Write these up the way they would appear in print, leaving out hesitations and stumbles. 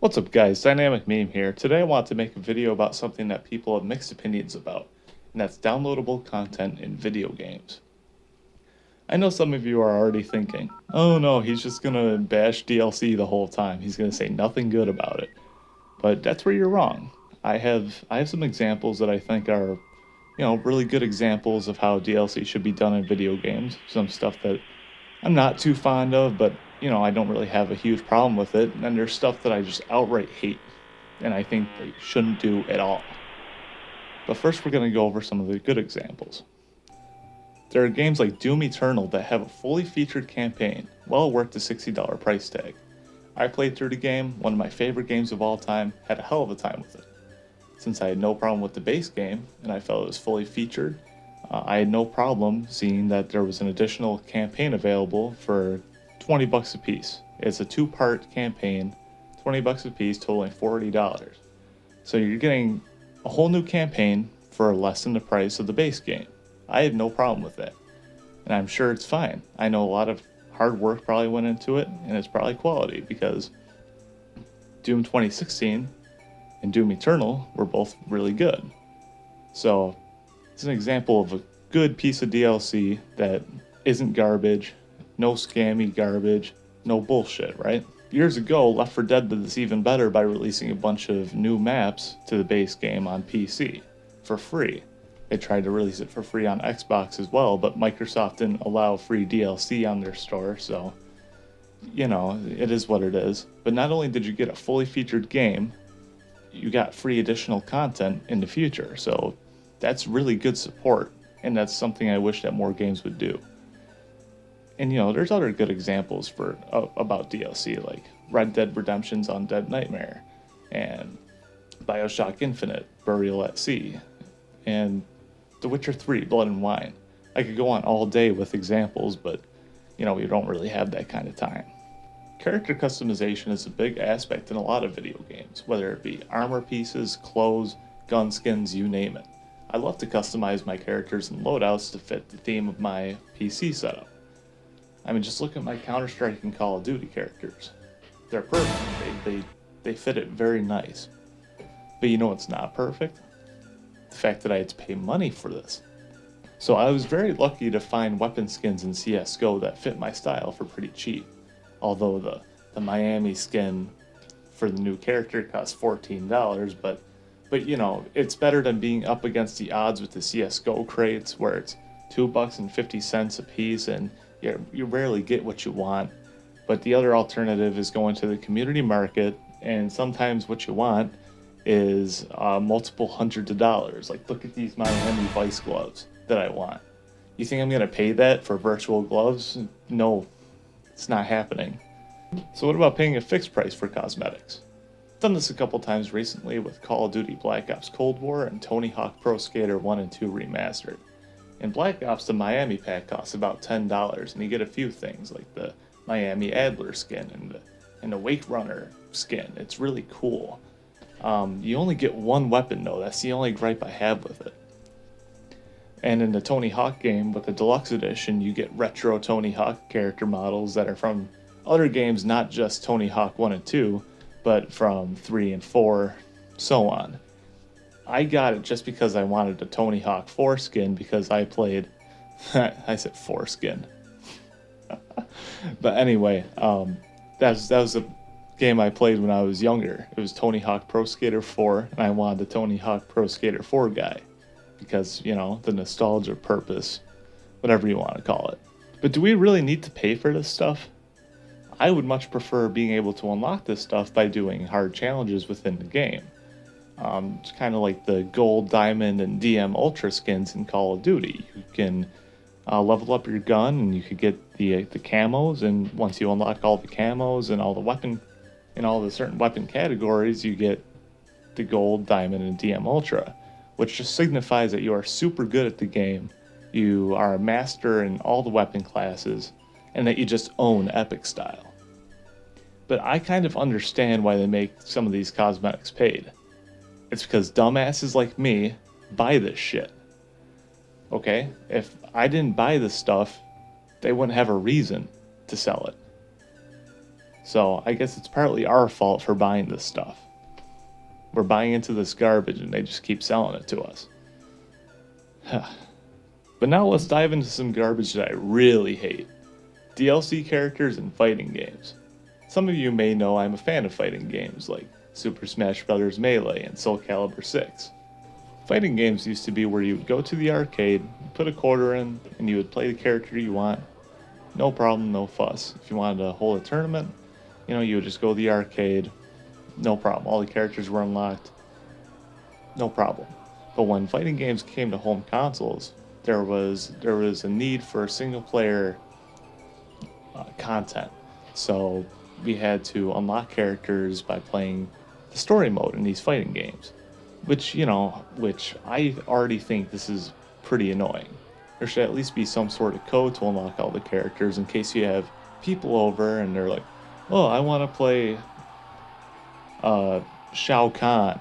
What's up guys, Dynamic Meme here. Today I want to make a video about something that people have mixed opinions about, and that's downloadable content in video games. I know some of you are already thinking, oh no, he's just gonna bash DLC the whole time, he's gonna say nothing good about it. But that's where you're wrong. I have some examples that I think are, really good examples of how DLC should be done in video games. Some stuff that I'm not too fond of, but I don't really have a huge problem with it. And then there's stuff that I just outright hate, and I think they shouldn't do at all. But first, we're going to go over some of the good examples. There are games like Doom Eternal that have a fully featured campaign, well worth the $60 price tag. I played through the game, one of my favorite games of all time, had a hell of a time with it. Since I had no problem with the base game, and I felt it was fully featured, I had no problem seeing that there was an additional campaign available for 20 bucks a piece. It's a two-part campaign, 20 bucks a piece, totaling $40. So you're getting a whole new campaign for less than the price of the base game. I had no problem with that, and I'm sure it's fine. I know a lot of hard work probably went into it, and it's probably quality, because Doom 2016 and Doom Eternal were both really good. So it's an example of a good piece of DLC that isn't garbage, no scammy garbage, no bullshit, right? Years ago, Left 4 Dead did this even better by releasing a bunch of new maps to the base game on PC for free. They tried to release it for free on Xbox as well, but Microsoft didn't allow free DLC on their store, so, it is what it is. But not only did you get a fully featured game, you got free additional content in the future, so that's really good support, and that's something I wish that more games would do. And there's other good examples about DLC, like Red Dead Redemption's Undead Nightmare, and BioShock Infinite, Burial at Sea, and The Witcher 3, Blood and Wine. I could go on all day with examples, but we don't really have that kind of time. Character customization is a big aspect in a lot of video games, whether it be armor pieces, clothes, gun skins, you name it. I love to customize my characters and loadouts to fit the theme of my PC setup. I mean, just look at my Counter-Strike and Call of Duty characters. They're perfect. They fit it very nice. But you know what's not perfect? The fact that I had to pay money for this. So I was very lucky to find weapon skins in CSGO that fit my style for pretty cheap. Although the Miami skin for the new character costs $14, but it's better than being up against the odds with the CSGO crates where it's $2.50 a piece and you rarely get what you want. But the other alternative is going to the community market, and sometimes what you want is multiple hundreds of dollars. Like, look at these Miami Vice gloves that I want. You think I'm gonna pay that for virtual gloves? No, it's not happening. So what about paying a fixed price for cosmetics? I've done this a couple times recently with Call of Duty Black Ops Cold War and Tony Hawk Pro Skater 1 and 2 Remastered. In Black Ops, the Miami pack costs about $10, and you get a few things like the Miami Adler skin and the Wake Runner skin. It's really cool. You only get one weapon though, that's the only gripe I have with it. And in the Tony Hawk game with the Deluxe Edition, you get retro Tony Hawk character models that are from other games, not just Tony Hawk 1 and 2, but from 3 and 4, so on. I got it just because I wanted a Tony Hawk 4 skin because I played... I said 4 skin. But anyway, that was a game I played when I was younger. It was Tony Hawk Pro Skater 4, and I wanted the Tony Hawk Pro Skater 4 guy. Because, the nostalgia purpose, whatever you want to call it. But do we really need to pay for this stuff? I would much prefer being able to unlock this stuff by doing hard challenges within the game. It's kind of like the Gold, Diamond, and DM Ultra skins in Call of Duty. You can level up your gun, and you could get the camos, and once you unlock all the camos and all the certain weapon categories, you get the Gold, Diamond, and DM Ultra, which just signifies that you are super good at the game, you are a master in all the weapon classes, and that you just own epic style. But I kind of understand why they make some of these cosmetics paid. It's because dumbasses like me buy this shit. Okay? If I didn't buy this stuff, they wouldn't have a reason to sell it. So I guess it's partly our fault for buying this stuff. We're buying into this garbage and they just keep selling it to us. But now let's dive into some garbage that I really hate. DLC characters in fighting games. Some of you may know I'm a fan of fighting games like Super Smash Bros. Melee and Soul Calibur 6. Fighting games used to be where you would go to the arcade, put a quarter in, and you would play the character you want. No problem, no fuss. If you wanted to hold a tournament, you would just go to the arcade. No problem. All the characters were unlocked. No problem. But when fighting games came to home consoles, there was a need for single player content. So we had to unlock characters by playing the story mode in these fighting games, which I already think this is pretty annoying. There should at least be some sort of code to unlock all the characters in case you have people over and they're like, oh, I want to play Shao Kahn,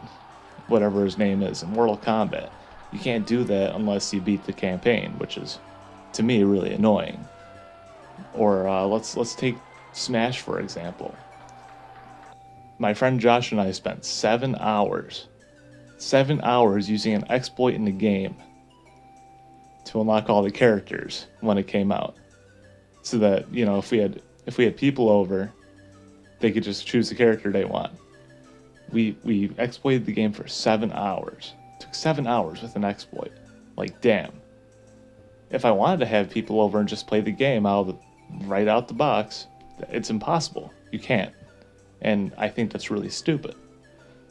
whatever his name is, in Mortal Kombat. You can't do that unless you beat the campaign, which is, to me, really annoying. Or let's take Smash, for example. My friend Josh and I spent 7 hours using an exploit in the game to unlock all the characters when it came out. So that, if we had people over, they could just choose the character they want. We exploited the game for 7 hours. It took 7 hours with an exploit. Like, damn. If I wanted to have people over and just play the game right out the box, it's impossible. You can't. And I think that's really stupid.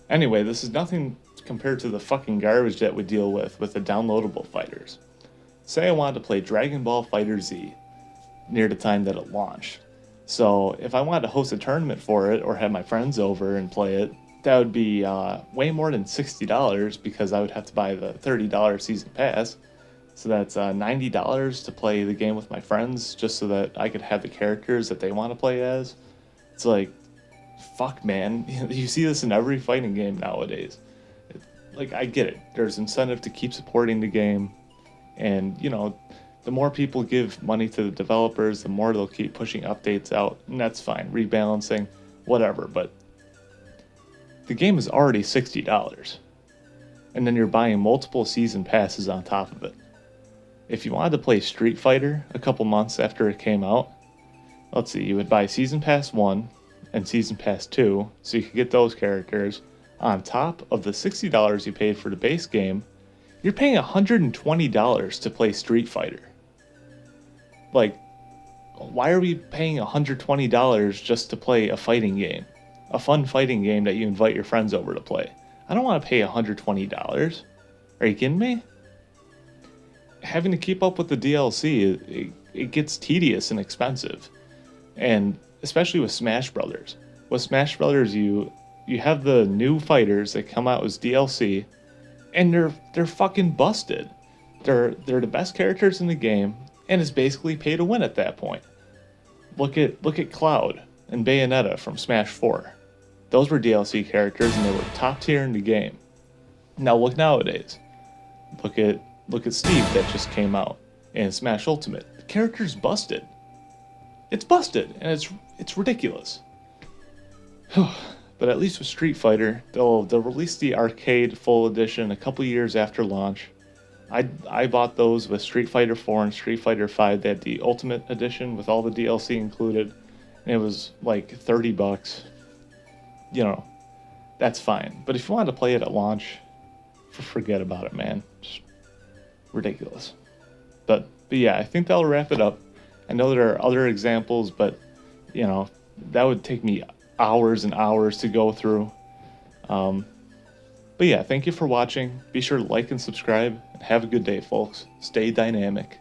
Anyway, this is nothing compared to the fucking garbage that we deal with the downloadable fighters. Say I wanted to play Dragon Ball FighterZ near the time that it launched. So if I wanted to host a tournament for it or have my friends over and play it, that would be way more than $60 because I would have to buy the $30 season pass. So that's $90 to play the game with my friends just so that I could have the characters that they want to play as. It's like, fuck, man. You see this in every fighting game nowadays. Like, I get it. There's incentive to keep supporting the game. And, the more people give money to the developers, the more they'll keep pushing updates out. And that's fine. Rebalancing, whatever. But the game is already $60. And then you're buying multiple season passes on top of it. If you wanted to play Street Fighter a couple months after it came out, let's see, you would buy Season Pass 1 and Season Pass 2, so you could get those characters. On top of the $60 you paid for the base game, you're paying $120 to play Street Fighter. Like, why are we paying $120 just to play a fighting game? A fun fighting game that you invite your friends over to play. I don't want to pay $120. Are you kidding me? Having to keep up with the DLC, it gets tedious and expensive. And especially with Smash Brothers. With Smash Brothers, you have the new fighters that come out as DLC, and they're fucking busted. They're the best characters in the game, and it's basically pay to win at that point. Look at Cloud and Bayonetta from Smash 4. Those were DLC characters, and they were top tier in the game. Now look nowadays. Look at Steve that just came out in Smash Ultimate. The character's busted. It's busted, and it's ridiculous. But at least with Street Fighter, they'll release the arcade full edition a couple years after launch. I bought those with Street Fighter 4 and Street Fighter 5. They had the Ultimate Edition with all the DLC included, and it was like $30. That's fine. But if you wanted to play it at launch, forget about it, man. Just ridiculous. But yeah, I think that'll wrap it up. I know there are other examples, but that would take me hours and hours to go through. But yeah, thank you for watching. Be sure to like and subscribe, and have a good day, folks. Stay dynamic.